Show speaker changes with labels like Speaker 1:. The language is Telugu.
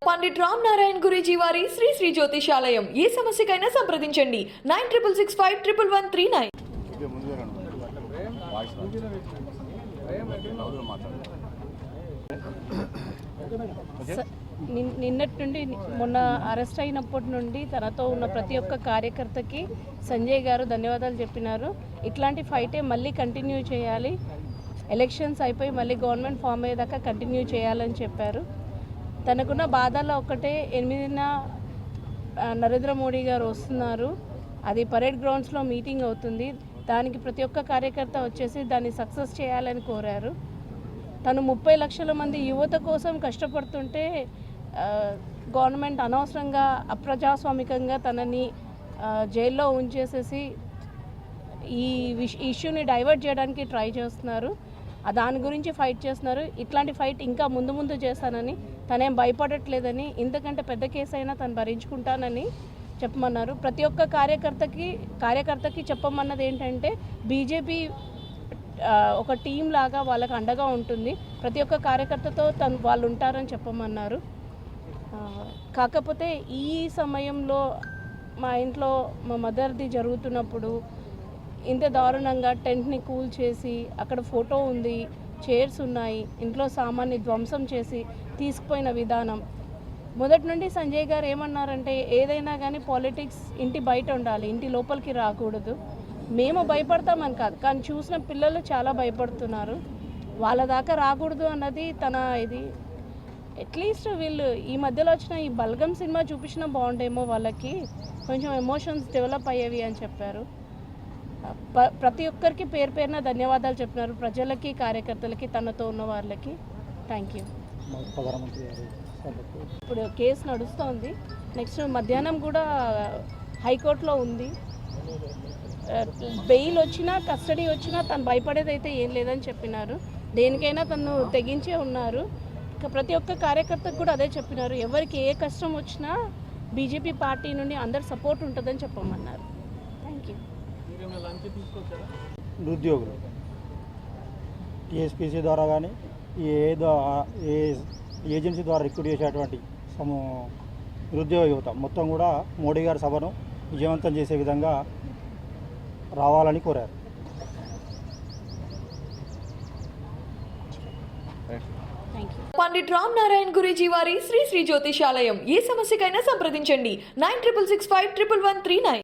Speaker 1: పండిట్ రామ్ నారాయణ గురూజీ వారి శ్రీ శ్రీ జ్యోతిషాలయం ఏ సమస్యకైనా సంప్రదించండి 9665511139.
Speaker 2: నిన్నటి నుండి మొన్న అరెస్ట్ అయినప్పటి నుండి తనతో ఉన్న ప్రతి ఒక్క కార్యకర్తకి సంజయ్ గారు ధన్యవాదాలు చెప్పినారు. ఇట్లాంటి ఫైటే మళ్ళీ కంటిన్యూ చేయాలి, ఎలక్షన్స్ అయిపోయి మళ్ళీ గవర్నమెంట్ ఫామ్ అయ్యేదాకా కంటిన్యూ చేయాలని చెప్పారు. తనకున్న బాధల్లో ఒకటే 8న నరేంద్ర మోడీ గారు వస్తున్నారు, అది పరేడ్ గ్రౌండ్స్లో మీటింగ్ అవుతుంది, దానికి ప్రతి ఒక్క కార్యకర్త వచ్చేసి దాన్ని సక్సెస్ చేయాలని కోరారు. తను 30 లక్షల మంది యువత కోసం కష్టపడుతుంటే గవర్నమెంట్ అనవసరంగా అప్రజాస్వామికంగా తనని జైల్లో ఉంచేసేసి ఈ ఇష్యూని డైవర్ట్ చేయడానికి ట్రై చేస్తున్నారు. దాని గురించి ఫైట్ చేస్తున్నారు. ఇట్లాంటి ఫైట్ ఇంకా ముందు చేస్తానని, తనేం భయపడట్లేదని, ఇంతకంటే పెద్ద కేసు అయినా తను భరించుకుంటానని చెప్పమన్నారు. ప్రతి ఒక్క కార్యకర్తకి చెప్పమన్నది ఏంటంటే బీజేపీ ఒక టీం లాగా వాళ్ళకి అండగా ఉంటుంది, ప్రతి ఒక్క కార్యకర్తతో వాళ్ళు ఉంటారని చెప్పమన్నారు. కాకపోతే ఈ సమయంలో మా ఇంట్లో మా మదర్ది జరుగుతున్నప్పుడు ఇంత దారుణంగా టెంట్ని కూల్ చేసి అక్కడ ఫోటో ఉంది, చైర్స్ ఉన్నాయి, ఇంట్లో సామాన్ని ధ్వంసం చేసి తీసుకుపోయిన విధానం, మొదటి నుండి సంజయ్ గారు ఏమన్నారంటే ఏదైనా కానీ పాలిటిక్స్ ఇంటి బయట ఉండాలి, ఇంటి లోపలికి రాకూడదు. మేము భయపడతామని కాదు, కానీ చూసిన పిల్లలు చాలా భయపడుతున్నారు, వాళ్ళ దాకా రాకూడదు అన్నది తన ఇది. అట్లీస్ట్ వీళ్ళు ఈ మధ్యలో వచ్చిన ఈ బల్గం సినిమా చూపించినా బాగుండేమో, వాళ్ళకి కొంచెం ఎమోషన్స్ డెవలప్ అయ్యేవి అని చెప్పారు. ప్రతి ఒక్కరికి పేరున ధన్యవాదాలు చెప్పినారు, ప్రజలకి, కార్యకర్తలకి, తనతో ఉన్న వాళ్ళకి. Thank you. ఇప్పుడు కేసు నడుస్తోంది, నెక్స్ట్ మధ్యాహ్నం కూడా హైకోర్టులో ఉంది. బెయిల్ వచ్చినా కస్టడీ వచ్చినా తను భయపడేది అయితే ఏం లేదని చెప్పినారు. దేనికైనా తను తెగించే ఉన్నారు. ప్రతి ఒక్క కార్యకర్తకు కూడా అదే చెప్పినారు, ఎవరికి ఏ కష్టం వచ్చినా బీజేపీ పార్టీ నుండి అందరు సపోర్ట్ ఉంటుందని చెప్పమన్నారు. Thank you.
Speaker 3: నిరుద్యోగులు టీఎస్పీసీ ద్వారా కానీ ఏ ఏజెన్సీ ద్వారా రిక్రూట్ చేసేటువంటి నిరుద్యోగ యువత మొత్తం కూడా మోడీ గారి సభను విజయవంతం చేసే విధంగా రావాలని కోరారు.
Speaker 1: పండిట్ రామ్ నారాయణ గురూజీ వారి శ్రీ శ్రీ జ్యోతిషాలయం ఏ సమస్యకైనా సంప్రదించండి 9665111139.